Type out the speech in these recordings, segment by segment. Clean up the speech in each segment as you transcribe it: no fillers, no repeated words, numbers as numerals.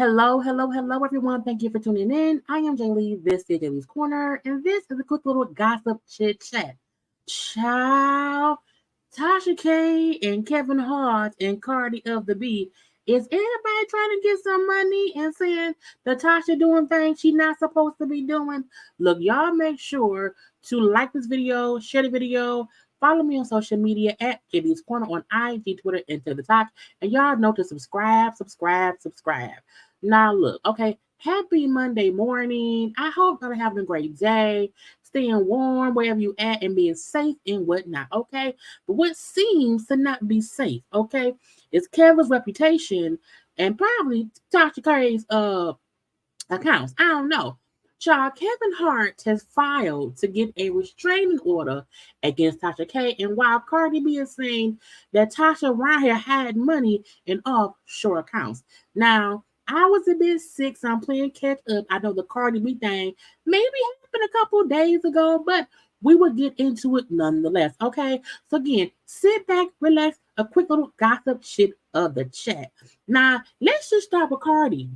Hello, everyone. Thank you for tuning in. I am Jaylee. This is Jaylee's Corner, and this is a quick little gossip chit chat. Ciao. Tasha K and Kevin Hart and Cardi of the B. Is anybody trying to get some money and saying that Tasha doing things she not supposed to be doing? Look, y'all make sure to like this video, share the video, follow me on social media at JayLeesCorner on IG, Twitter, and TikTok. And y'all know to subscribe. Now, look, okay, happy Monday morning. I hope you're having a great day, staying warm wherever you at, and being safe and whatnot, okay? But what seems to not be safe, okay, is Kevin's reputation and probably Tasha K's accounts. I don't know. Child, Kevin Hart has filed to get a restraining order against Tasha K. And while Cardi B is saying that Tasha around here had money in offshore accounts. Now, I was a bit sick, so I'm playing catch up. I know the Cardi B thing maybe happened a couple days ago, but we will get into it nonetheless. Okay. So again, sit back, relax, a quick little gossip shit of the chat. Now, let's just start with Cardi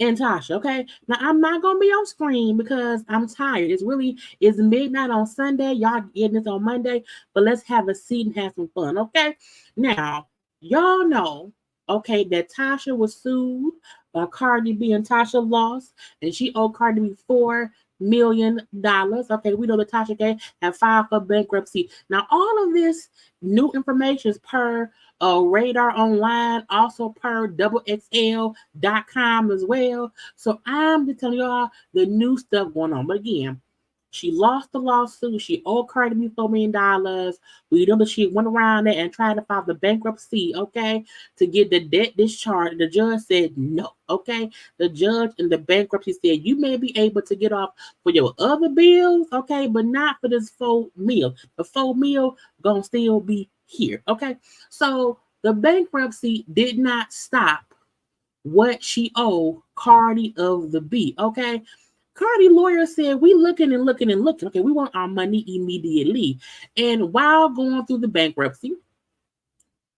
and Tasha, okay? Now I'm not gonna be on screen because I'm tired. It's midnight on Sunday. Y'all getting this on Monday, but let's have a seat and have some fun, okay? Now, y'all know, okay, that Tasha was sued by Cardi B and Tasha lost, and she owed Cardi B $4 million. Okay, we know that Tasha K have filed for bankruptcy. Now, all of this new information is per Radar Online, also per XXL.com as well. So I'm just telling y'all the new stuff going on. But again, she lost the lawsuit. She owed Cardi B $4 million. We know that she went around there and tried to file the bankruptcy, okay, to get the debt discharged. The judge said no, okay. The judge in the bankruptcy said you may be able to get off for your other bills, okay, but not for this $4 million. The $4 million gonna still be here, okay. So the bankruptcy did not stop what she owed Cardi of the B, okay. Cardi lawyer said, we looking. Okay, we want our money immediately. And while going through the bankruptcy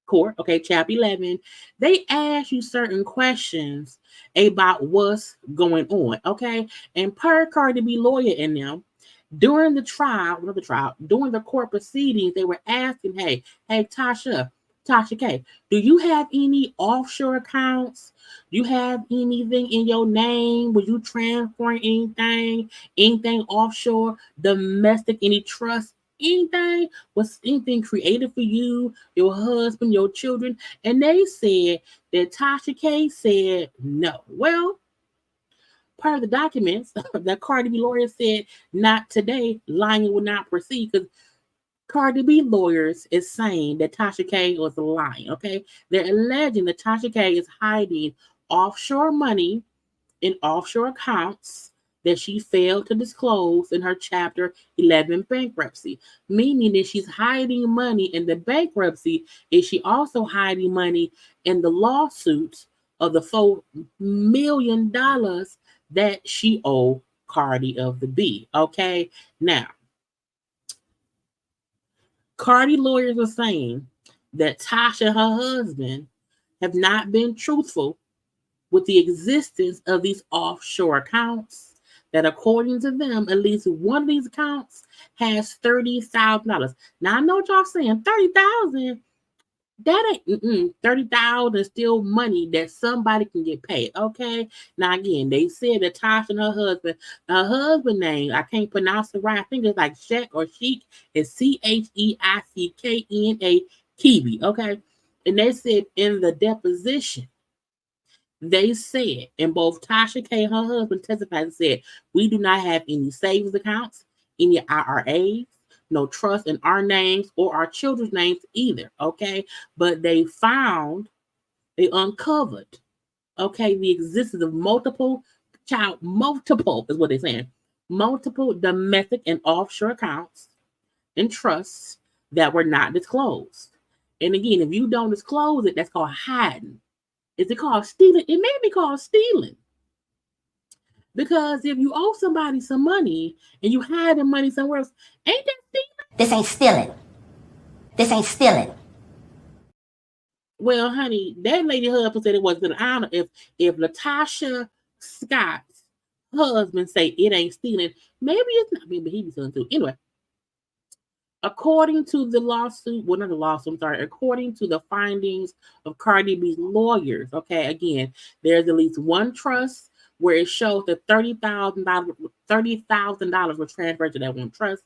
court, okay, Chapter 11, they ask you certain questions about what's going on, okay? And per Cardi B lawyer in them, during the court proceedings, they were asking, hey, Tasha K, do you have any offshore accounts? Do you have anything in your name? Were you transferring anything offshore, domestic, any trust, anything? Was anything created for you, your husband, your children? And they said that Tasha K said no. Well, part of the documents, that Cardi B lawyer said, not today, lying will not proceed because Cardi B lawyers is saying that Tasha K was lying, okay? They're alleging that Tasha K is hiding offshore money in offshore accounts that she failed to disclose in her Chapter 11 bankruptcy, meaning that she's hiding money in the bankruptcy. Is she also hiding money in the lawsuits of the $4 million that she owed Cardi of the B, okay? Now, Cardi lawyers are saying that Tasha and her husband have not been truthful with the existence of these offshore accounts, that according to them, at least one of these accounts has $30,000. Now, I know what y'all saying, $30,000, that ain't, $30,000 is still money that somebody can get paid, okay? Now, again, they said that Tasha and her husband name, I can't pronounce it right. I think it's like Sheik or Sheik. It's CHEICKNA, Kiwi, okay? And they said in the deposition, they said, and both Tasha K and her husband testified and said, we do not have any savings accounts, any IRAs, no trust in our names or our children's names either, okay? But they uncovered, okay, the existence of multiple is what they're saying, multiple domestic and offshore accounts and trusts that were not disclosed. And again, if you don't disclose it, that's called hiding. Is it called stealing? It may be called stealing. Because if you owe somebody some money and you hide the money somewhere else, ain't that stealing? This ain't stealing. Well, honey, that lady husband said it wasn't an honor. If Latasha Scott's husband say it ain't stealing, maybe it's not. Maybe he be stealing too. Anyway, according to the lawsuit, well, not the lawsuit, I'm sorry, according to the findings of Cardi B's lawyers, okay, again, there's at least one trust where it shows that $30,000 were transferred to that one trust.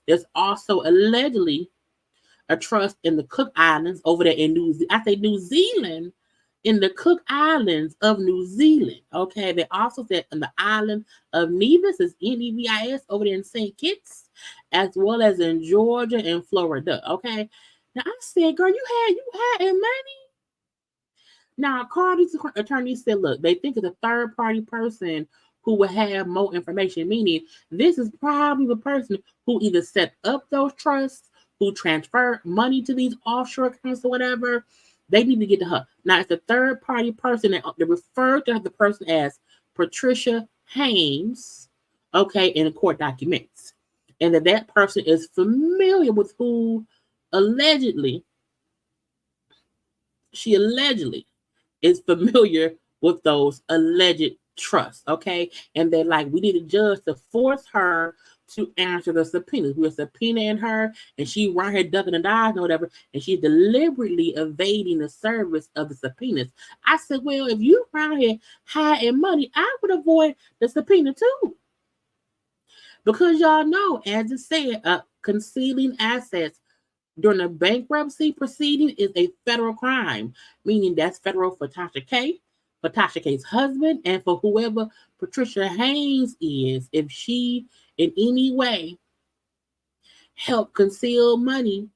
There's also allegedly a trust in the Cook Islands over there in New Zealand, in the Cook Islands of New Zealand. Okay, they also said in the island of Nevis, is Nevis over there in St. Kitts, as well as in Georgia and Florida. Okay, now I said, girl, you had money. Now, Cardi's attorney said, look, they think it's a third party person who would have more information, meaning this is probably the person who either set up those trusts, who transferred money to these offshore accounts or whatever. They need to get to her. Now, it's a third party person that they refer to the person as Patricia Haynes, okay, in the court documents. And that person is familiar with who she allegedly is familiar with those alleged trusts, okay? And they're like, we need a judge to force her to answer the subpoenas. We're subpoenaing her, and she right here ducking and dodging or whatever, and she's deliberately evading the service of the subpoenas. I said, well, if you around here hiding money, I would avoid the subpoena too. Because y'all know, as it said, concealing assets during a bankruptcy proceeding is a federal crime, meaning that's federal for Tasha K, for Tasha K's husband, and for whoever Patricia Haynes is, if she in any way helped conceal money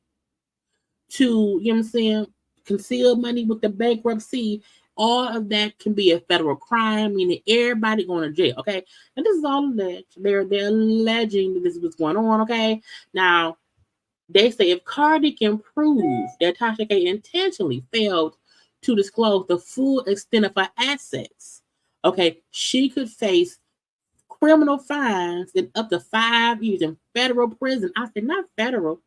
to, you know what I'm saying, conceal money with the bankruptcy, all of that can be a federal crime, meaning everybody going to jail, okay? And this is all alleged. They're alleging that this is what's going on, okay? Now, they say if Cardi can prove that Tasha K intentionally failed to disclose the full extent of her assets, okay, she could face criminal fines and up to 5 years in federal prison. I said, not federal.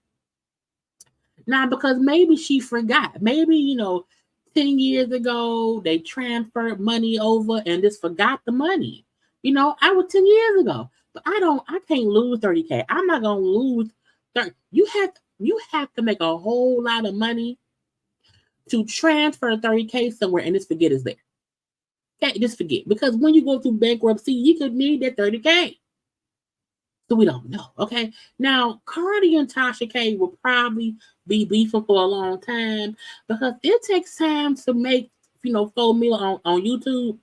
Now, because maybe she forgot. Maybe, 10 years ago, they transferred money over and just forgot the money. I was 10 years ago. But I can't lose 30K. I'm not going to lose 30. You have to make a whole lot of money to transfer 30K somewhere and just forget it's there. Okay, just forget. Because when you go through bankruptcy, you could need that 30K. So we don't know. Okay. Now, Cardi and Tasha K will probably be beefing for a long time because it takes time to make, 4 million on YouTube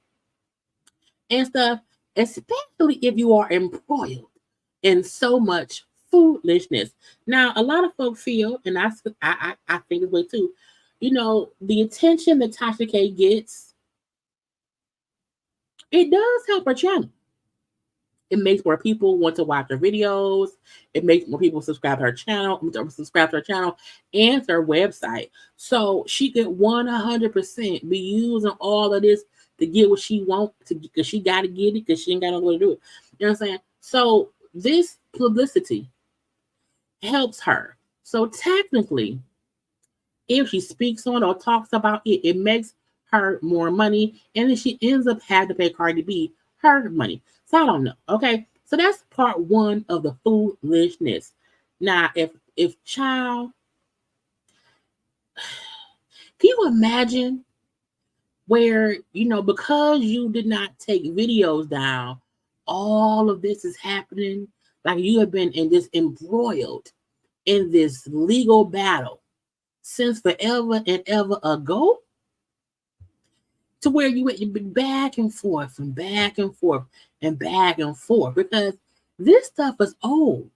and stuff, especially if you are embroiled in so much foolishness. Now, a lot of folks feel, and I think this way too, the attention that Tasha K gets, it does help her channel. It makes more people want to watch her videos. It makes more people subscribe to her channel and to her website. So she could 100% be using all of this to get what she wants, because she got to get it because she ain't got no way to do it. You know what I'm saying? So this publicity helps her. So technically, if she speaks on or talks about it, it makes her more money, and then she ends up having to pay Cardi B her money. So I don't know. Okay, so that's part one of the foolishness. Now, if child, can you imagine where because you did not take videos down, all of this is happening? Like you have been embroiled in this legal battle since forever and ever ago, to where you've been back and forth and back and forth and back and forth, because this stuff is old.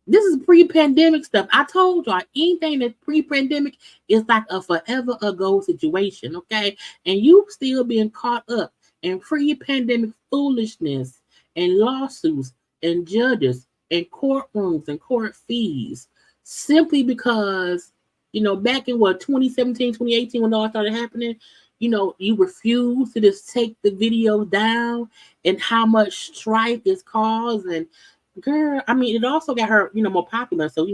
This is pre-pandemic stuff. I told y'all, anything that's pre-pandemic is like a forever ago situation, okay? And you still being caught up in pre-pandemic foolishness and lawsuits and judges and courtrooms and court fees simply because, back in 2017, 2018, when all started happening, you refuse to just take the video down, and how much strife is caused. And girl, I mean, it also got her, more popular. So,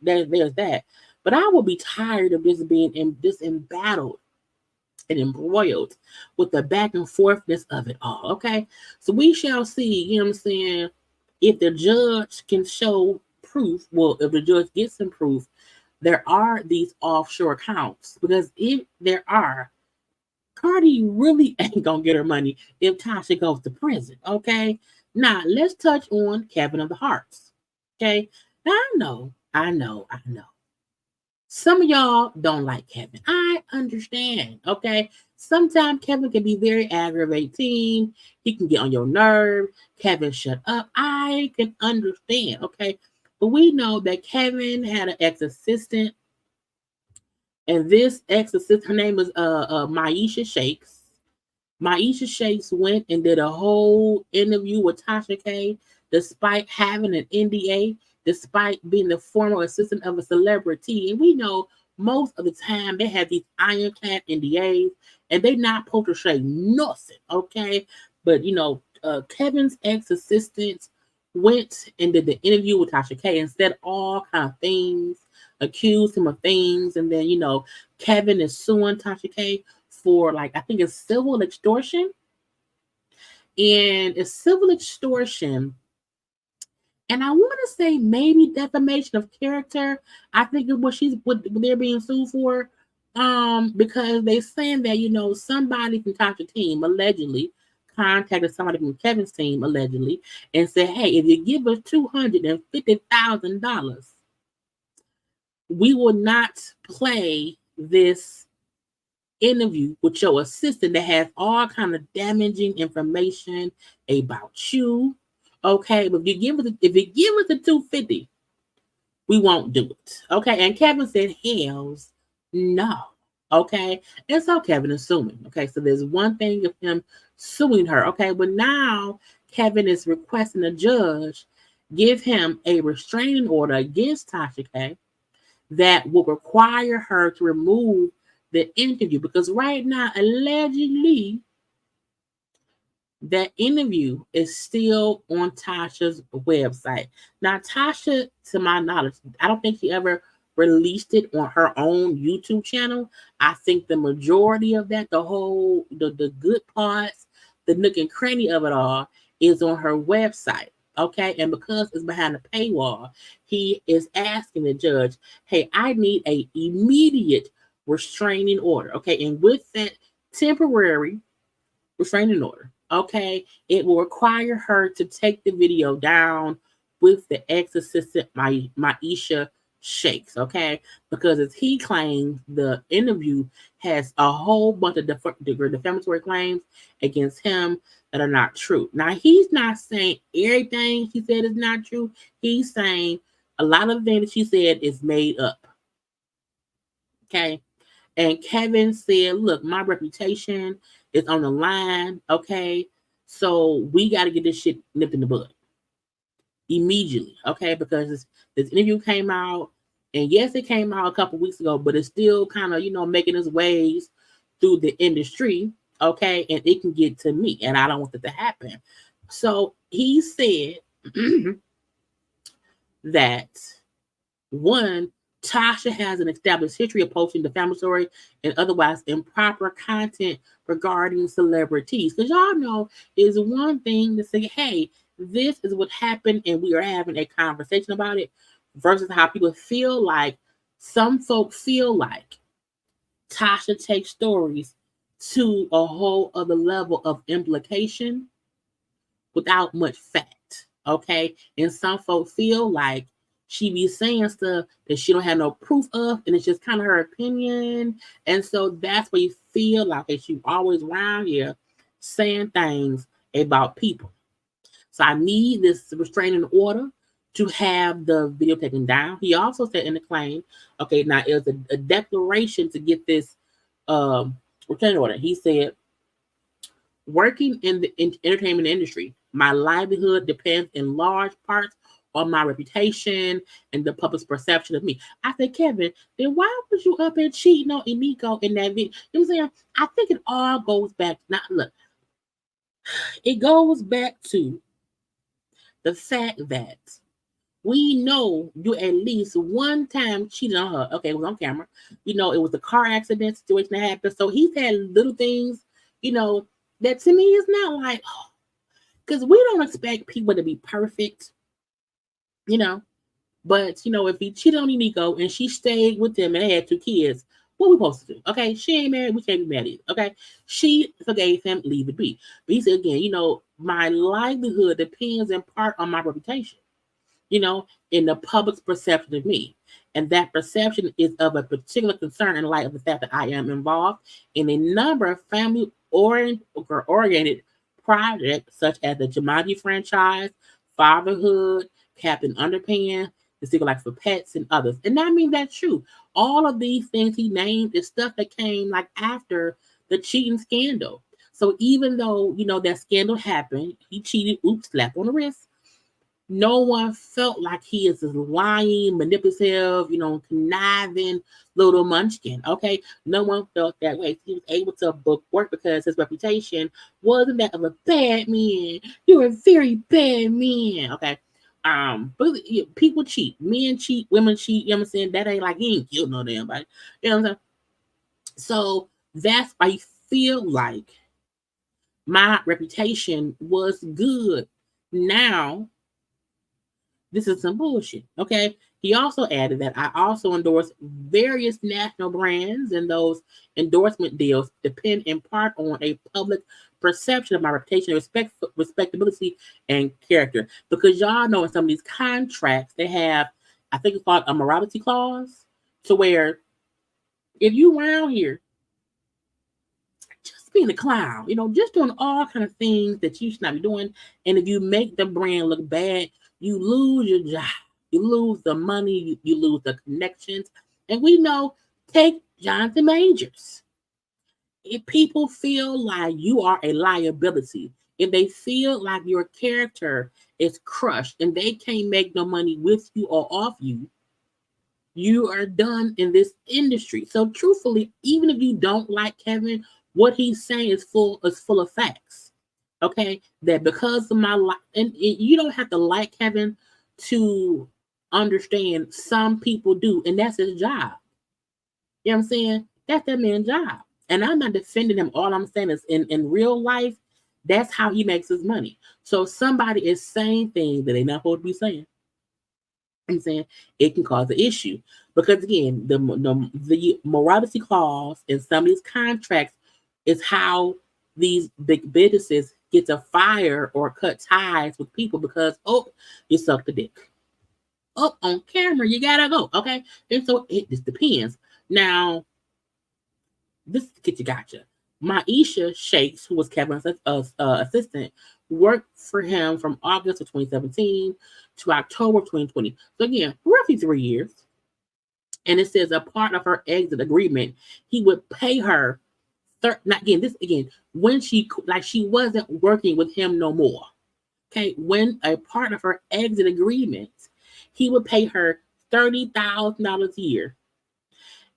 there's that. But I will be tired of this being embattled and embroiled with the back and forthness of it all. Okay. So we shall see, you know what I'm saying, if the judge can show proof. Well, if the judge gets some proof, there are these offshore accounts. Because if there are, Cardi really ain't gonna get her money if Tasha goes to prison. Okay. Now let's touch on Kevin of the Hearts. Okay. Now I know. Some of y'all don't like Kevin. I understand. Okay. Sometimes Kevin can be very aggravating. He can get on your nerve. Kevin, shut up. I can understand. Okay. But we know that Kevin had an ex assistant, and this ex assistant, her name is Maisha Shakes. Maisha Shakes went and did a whole interview with Tasha K, despite having an NDA, despite being the former assistant of a celebrity. And we know most of the time they have these ironclad NDAs and they not supposed to say nothing, okay? But Kevin's ex-assistant went and did the interview with Tasha K and said all kind of things, accused him of things, and then Kevin is suing Tasha K for, like, I think it's civil extortion. And it's civil extortion. And I want to say maybe defamation of character. I think it's what they're being sued for. Because they're saying that, somebody from Tasha's team allegedly contacted somebody from Kevin's team allegedly and said, hey, if you give us $250,000, we will not play this interview with your assistant that has all kind of damaging information about you. Okay, but if you give us the 250, we won't do it. Okay, and Kevin said, "Hells no." Okay, and so Kevin is suing. Okay, so there's one thing of him suing her. Okay, but now Kevin is requesting a judge give him a restraining order against Tasha K that will require her to remove the interview, because right now, allegedly, that interview is still on Tasha's website. Now, Tasha, to my knowledge, I don't think she ever released it on her own YouTube channel. I think the majority of that, the good parts, the nook and cranny of it all, is on her website. Okay, and because it's behind a paywall, he is asking the judge, hey, I need a immediate restraining order. Okay, and with that temporary restraining order, okay, it will require her to take the video down with the ex-assistant Maisha Shakes, okay, because as he claims, the interview has a whole bunch of defamatory claims against him that are not true. Now, he's not saying everything she said is not true. He's saying a lot of things that she said is made up, okay. And Kevin said, look, my reputation is on the line, okay? So we got to get this shit nipped in the bud immediately, okay? Because this interview came out, and yes, it came out a couple weeks ago, but it's still kind of, making its ways through the industry, okay? And it can get to me, and I don't want that to happen. So he said that, one, Tasha has an established history of posting defamatory and otherwise improper content regarding celebrities. Because y'all know it's one thing to say, hey, this is what happened and we are having a conversation about it, versus how people feel like, some folks feel like Tasha takes stories to a whole other level of implication without much fact. Okay. And some folks feel like she be saying stuff that she don't have no proof of, and it's just kind of her opinion. And so that's why you feel like she's always around here saying things about people. So I need this restraining order to have the video taken down. He also said in the claim, okay, now it was a declaration to get this restraining order. He said, working in the entertainment industry, my livelihood depends in large parts on my reputation and the public's perception of me. I said, Kevin, then why was you up and cheating on Emiko in that video? You know what I'm saying? I think it all goes back. Now, look, it goes back to the fact that We know you at least one time cheated on her. Okay, it was on camera. You know, it was a car accident situation that happened. So he's had little things, you know, that to me is not like, because we don't expect people to be perfect, you know. But you know, if he cheated on Nico and she stayed with him and they had 2 kids, what we supposed to do? Okay, she ain't married, we can't be mad at it. Okay, she forgave him, leave it be. But he said again, you know, my livelihood depends in part on my reputation, you know, in the public's perception of me. And that perception is of a particular concern in light of the fact that I am involved in a number of family oriented projects, such as the Jumanji franchise, Fatherhood, Captain Underpants, The Secret Life for Pets, and others. And I mean, that's true. All of these things he named is stuff that came like after the cheating scandal. So even though, you know, that scandal happened, he cheated, oops, slap on the wrist, no one felt like he is this lying, manipulative, you know, conniving little munchkin. Okay, no one felt that way. He was able to book work because his reputation wasn't that of a bad man. You're a very bad man. Okay. But people cheat, men cheat, women cheat. You know what I'm saying? That ain't like he ain't killed no damn body. You know what I'm saying? So that's why I feel like my reputation was good. Now this is some bullshit. Okay. He also added that I also endorse various national brands, and those endorsement deals depend in part on a public perception of my reputation, respectability, and character. Because y'all know in some of these contracts, they have, I think it's called a morality clause, to where if you around here just being a clown, you know, just doing all kind of things that you should not be doing. And if you make the brand look bad, you lose your job, you lose the money, you lose the connections. And we know, take Jonathan Majors. If people feel like you are a liability, if they feel like your character is crushed and they can't make no money with you or off you, you are done in this industry. So truthfully, even if you don't like Kevin, what he's saying is full of facts. Okay, that because of my life, and you don't have to like Kevin to understand. Some people do, and that's his job. You know what I'm saying? That's that man's job. And I'm not defending him. All I'm saying is in real life, that's how he makes his money. So if somebody is saying things that they're not supposed to be saying, I'm saying it can cause an issue. Because again, the morality clause in some of these contracts is how these big businesses get to fire or cut ties with people because, oh, you sucked the dick. Oh, on camera, you gotta go. Okay. And so it just depends. Now, this get you gotcha. Maisha Shakes, who was Kevin's assistant, worked for him from August of 2017 to October of 2020. So again, roughly 3 years. And it says a part of her exit agreement, he would pay her. Not again. This again when she wasn't working with him no more. Okay, when a part of her exit agreement, he would pay her $30,000 a year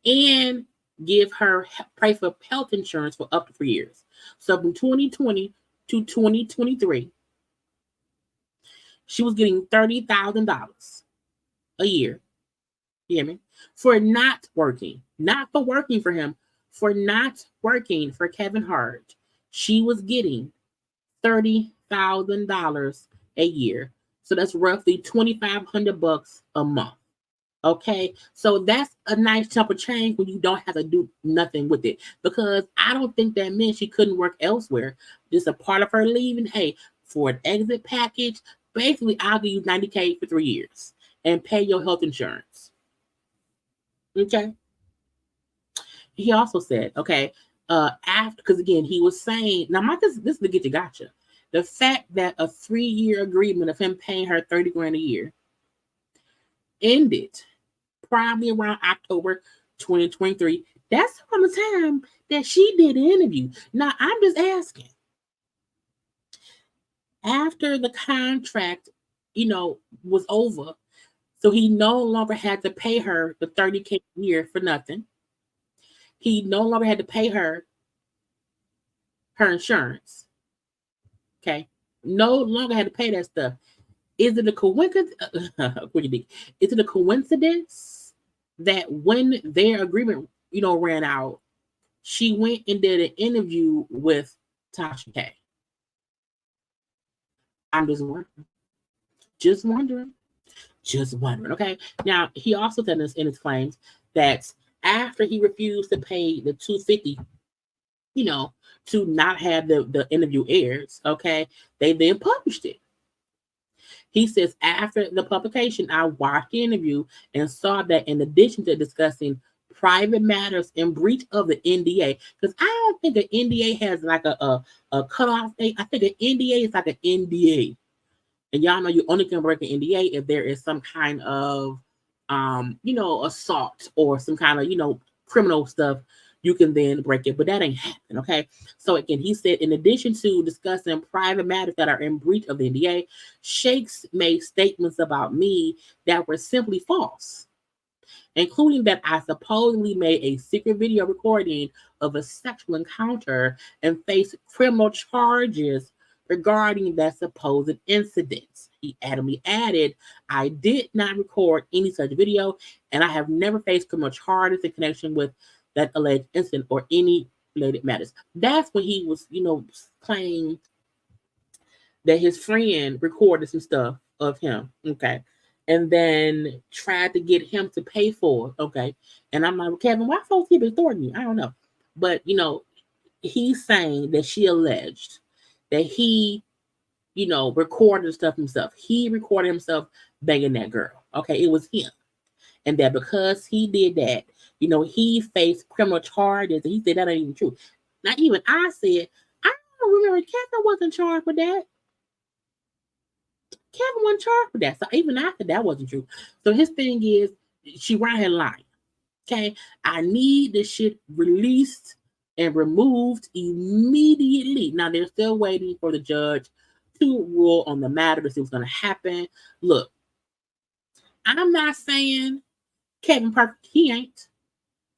and give her pay for health insurance for up to 3 years. So from 2020 to 2023, she was getting $30,000 a year. You hear me? For not working, not for working for him, for not working for Kevin Hart. She was getting $30,000 a year. So that's roughly $2,500 a month. Okay, so that's a nice chunk of change when you don't have to do nothing with it. Because I don't think that meant she couldn't work elsewhere. Just a part of her leaving. Hey, for an exit package, basically I'll give you $90K for 3 years and pay your health insurance. Okay. He also said, okay, after, because again, he was saying, now my this is the get you gotcha. The fact that a 3-year agreement of him paying her 30 grand a year ended probably around October 2023. That's around the time that she did the interview. Now I'm just asking. After the contract, was over, so he no longer had to pay her the 30K a year for nothing. He no longer had to pay her insurance. Okay. No longer had to pay that stuff. Is it a coincidence? Is it a coincidence that when their agreement, ran out, she went and did an interview with Tasha K? I'm just wondering. Just wondering. Just wondering. Okay. Now he also said in his claims that after he refused to pay the $250, to not have the interview airs, okay, they then published it. He says, after the publication, I watched the interview and saw that in addition to discussing private matters in breach of the NDA, because I don't think an NDA has like a cutoff date. I think an NDA is like an NDA. And y'all know you only can break an NDA if there is some kind of, assault or some kind of, criminal stuff. You can then break it, but that ain't happened. Okay. So again, he said, in addition to discussing private matters that are in breach of the NDA, Shakes made statements about me that were simply false, including that I supposedly made a secret video recording of a sexual encounter and faced criminal charges regarding that supposed incident. He adamantly added, I did not record any such video, and I have never faced criminal charges in connection with that alleged incident or any related matters. That's when he was, claiming that his friend recorded some stuff of him. Okay. And then tried to get him to pay for it. Okay. And I'm like, Kevin, why folks keep extorting you? I don't know. But, he's saying that she alleged that he, recorded stuff himself. He recorded himself banging that girl. Okay. It was him. And that because he did that, he faced criminal charges. And he said that ain't even true. Now, even I said, I don't remember Kevin wasn't charged with that. Kevin wasn't charged with that. So even after that wasn't true. So his thing is, she right here lying. Okay. I need this shit released and removed immediately. Now they're still waiting for the judge to rule on the matter to see what's going to happen. Look, I'm not saying Kevin perfect. He ain't.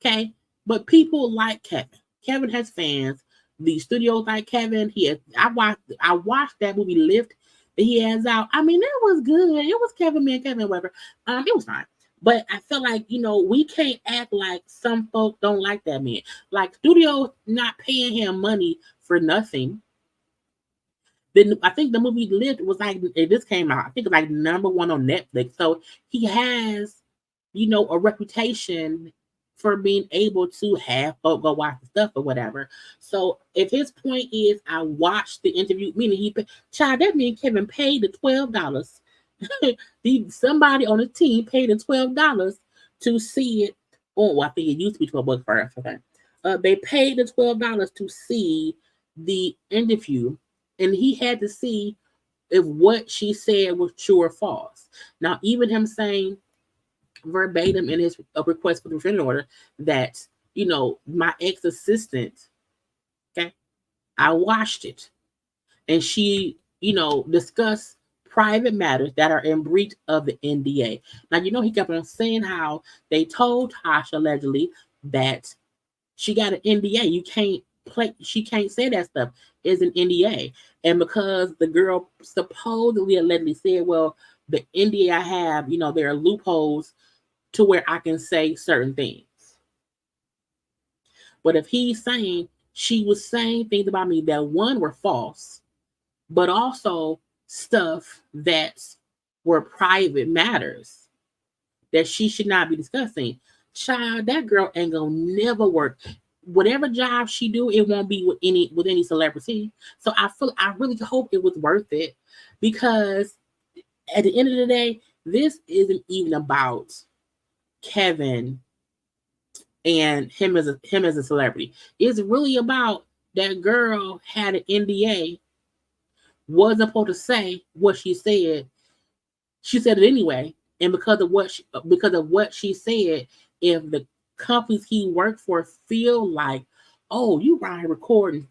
Okay. But people like Kevin. Kevin has fans. The studios like Kevin. I watched that movie Lift that he has out. I mean, it was good. It was Kevin, man, Kevin, whatever. It was fine. But I feel like, we can't act like some folk don't like that man. Like, studios not paying him money for nothing. Then I think the movie Lift was like, it just came out. I think it's like #1 on Netflix. So he has, a reputation for being able to have folk go watch the stuff or whatever. So if his point is, I watched the interview, meaning that means Kevin paid the $12. Somebody on the team paid the $12 to see it. Oh, I think it used to be $12 first. Okay. They paid the $12 to see the interview, and he had to see if what she said was true or false. Now, even him saying verbatim in his request for the restraining order that, my ex-assistant, okay, I watched it, and she, discussed private matters that are in breach of the NDA. Now, he kept on saying how they told Tasha allegedly that she got an NDA. She can't say that stuff is an NDA. And because the girl supposedly allegedly said, well, the NDA I have, there are loopholes to where I can say certain things. But if he's saying she was saying things about me that one were false, but also stuff that were private matters that she should not be discussing, child, that girl ain't gonna never work. Whatever job she do, it won't be with any celebrity. So I really hope it was worth it, because at the end of the day, this isn't even about Kevin and him as a celebrity. It's really about that girl had an NDA, wasn't supposed to say what she said. She said it anyway, and because of what she said, if the companies he worked for feel like, oh, you around here recording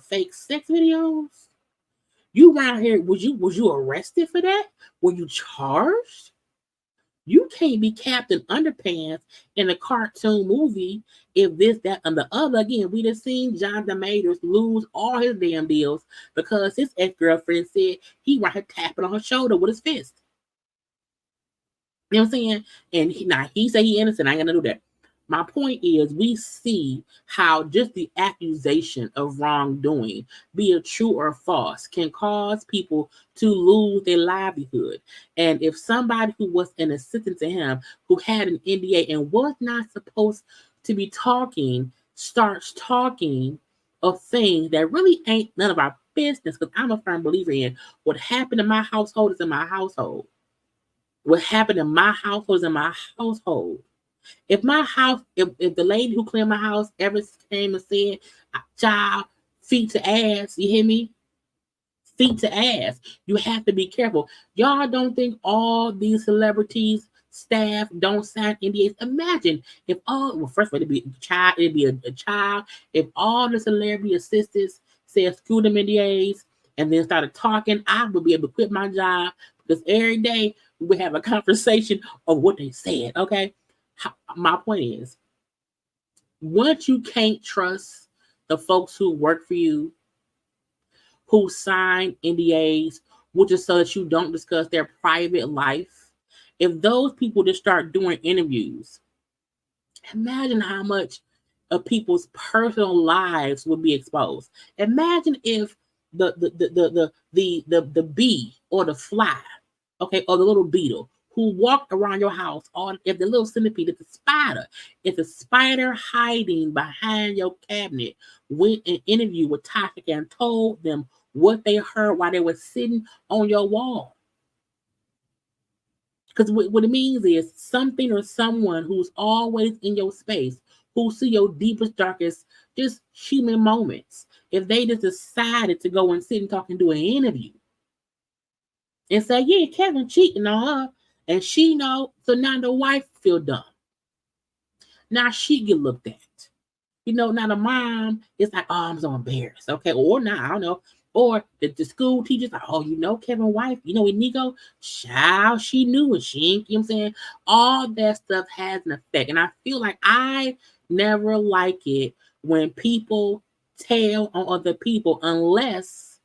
fake sex videos, you around here, was you arrested for that? Were you charged? You can't be Captain Underpants in a cartoon movie if this, that, and the other. Again, we just seen Jonathan Majors lose all his damn deals because his ex-girlfriend said he right here tapping on her shoulder with his fist. You know what I'm saying? And now he said he innocent. I ain't gonna do that. My point is, we see how just the accusation of wrongdoing, be it true or false, can cause people to lose their livelihood. And if somebody who was an assistant to him, who had an NDA and was not supposed to be talking, starts talking of things that really ain't none of our business, because I'm a firm believer in what happened in my household is in my household. What happened in my household is in my household. If my house, if the lady who cleaned my house ever came and said, child, feet to ass, you hear me? Feet to ass. You have to be careful. Y'all don't think all these celebrities, staff don't sign NDAs. Imagine if all, well, first of all, it'd be a child. If all the celebrity assistants said screw them NDAs and then started talking, I would be able to quit my job because every day we would have a conversation of what they said, okay? My point is, once you can't trust the folks who work for you, who sign NDAs, which is so that you don't discuss their private life, if those people just start doing interviews, imagine how much of people's personal lives would be exposed. Imagine if the bee or the fly, okay, or the little beetle who walked around your house, or if the little centipede, if the spider hiding behind your cabinet went and interviewed with Tasha K and told them what they heard while they were sitting on your wall. Because what it means is something or someone who's always in your space, who see your deepest, darkest, just human moments. If they just decided to go and sit and talk and do an interview and say, yeah, Kevin cheating on her, and she know, so now the wife feel dumb. Now she get looked at. Now the mom is like, oh, I'm so embarrassed. Okay, or now, I don't know. Or the school teacher's like, oh, Kevin wife, with Nico, child, she knew and she ain't, you know what I'm saying? All that stuff has an effect. And I feel like I never like it when people tell on other people unless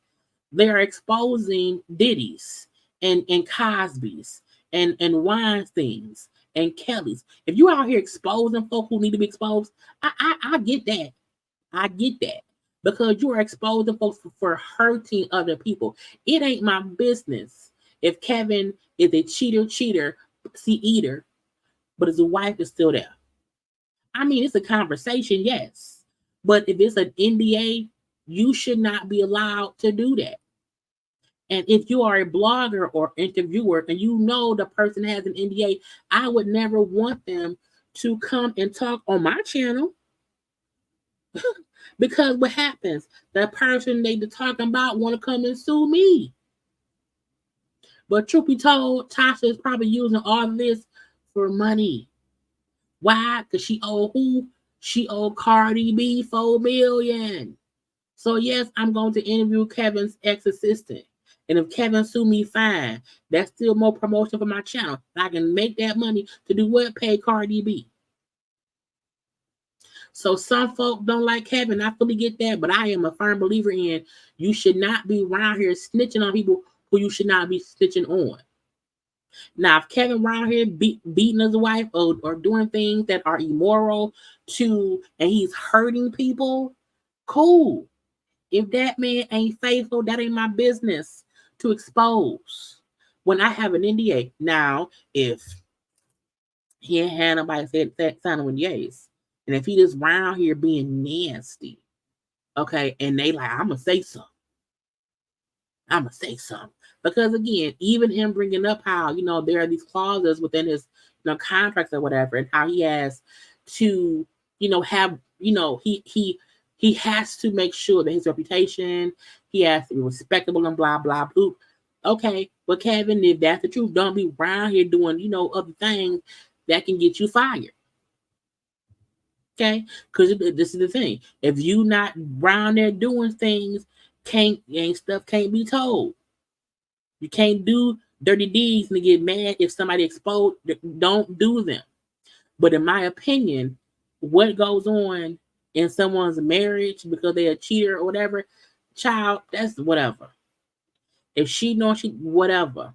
they're exposing Diddy's and Cosby's and Weinstein's and Kelly's. If you out here exposing folk who need to be exposed, I get that. I get that. Because you are exposing folks for hurting other people. It ain't my business if Kevin is a cheater, eater, but his wife is still there. I mean, it's a conversation, yes. But if it's an NDA, you should not be allowed to do that. And if you are a blogger or interviewer and the person has an NDA, I would never want them to come and talk on my channel. Because what happens? The person they talking about want to come and sue me. But truth be told, Tasha is probably using all of this for money. Why? Because she owed who? She owed Cardi B $4 million. So yes, I'm going to interview Kevin's ex-assistant. And if Kevin sue me, fine. That's still more promotion for my channel. I can make that money to do what? Pay Cardi B. So some folk don't like Kevin. I fully get that, but I am a firm believer in you should not be around here snitching on people who you should not be snitching on. Now, if Kevin around here beating his wife or doing things that are immoral and he's hurting people, cool. If that man ain't faithful, that ain't my business to expose. When I have an NDA, now if he ain't had nobody sign NDAs, and if he just around here being nasty, okay, and they like, I'm gonna say something. Because again, even him bringing up how there are these clauses within his contracts or whatever, and how he has to have he has to make sure that his reputation, he has to be respectable and blah blah blah. Okay, but Kevin, if that's the truth, don't be around here doing other things that can get you fired. Okay, because this is the thing: if you not around there doing things, stuff can't be told. You can't do dirty deeds and to get mad if somebody exposed. Don't do them. But in my opinion, what goes on in someone's marriage because they're a cheater or whatever, child, that's whatever. If she knows she whatever.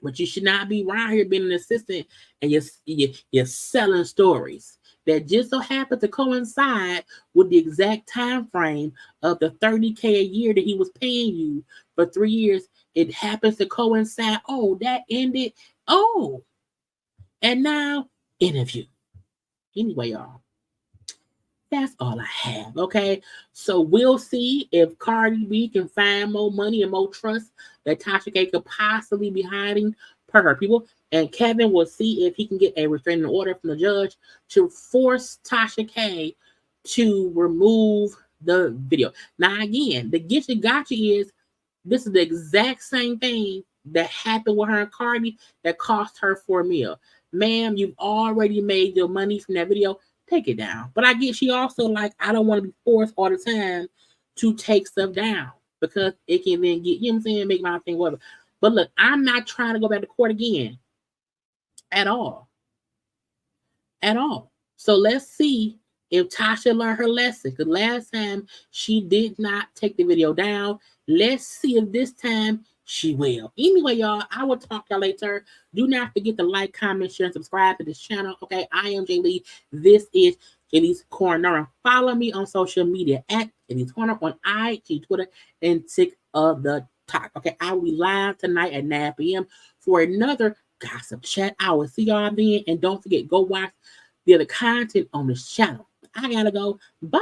But you should not be around here being an assistant and you're selling stories that just so happen to coincide with the exact time frame of the $30K a year that he was paying you for 3 years. It happens to coincide. Oh, that ended. Oh, and now interview. Anyway, y'all. That's all I have, okay? So we'll see if Cardi B can find more money and more trust that Tasha K could possibly be hiding per her people. And Kevin will see if he can get a restraining order from the judge to force Tasha K to remove the video. Now, again, the getcha gotcha is this is the exact same thing that happened with her and Cardi that cost her $4 million. Ma'am, you've already made your money from that video. Take it down. But I get she also like, I don't want to be forced all the time to take stuff down because it can then get, you know what I'm saying, make my thing whatever. But look, I'm not trying to go back to court again at all. At all. So let's see if Tasha learned her lesson. Because last time she did not take the video down. Let's see if this time she will. Anyway, y'all, I will talk to y'all later. Do not forget to like, comment, share, and subscribe to this channel. Okay, I am JayLee. This is JayLeesCorner. Follow me on social media at JayLeesCorner on IG, Twitter, and TikTok. Okay, I will be live tonight at 9 p.m. for another gossip chat. I will see y'all then. And don't forget, go watch the other content on this channel. I gotta go. Bye.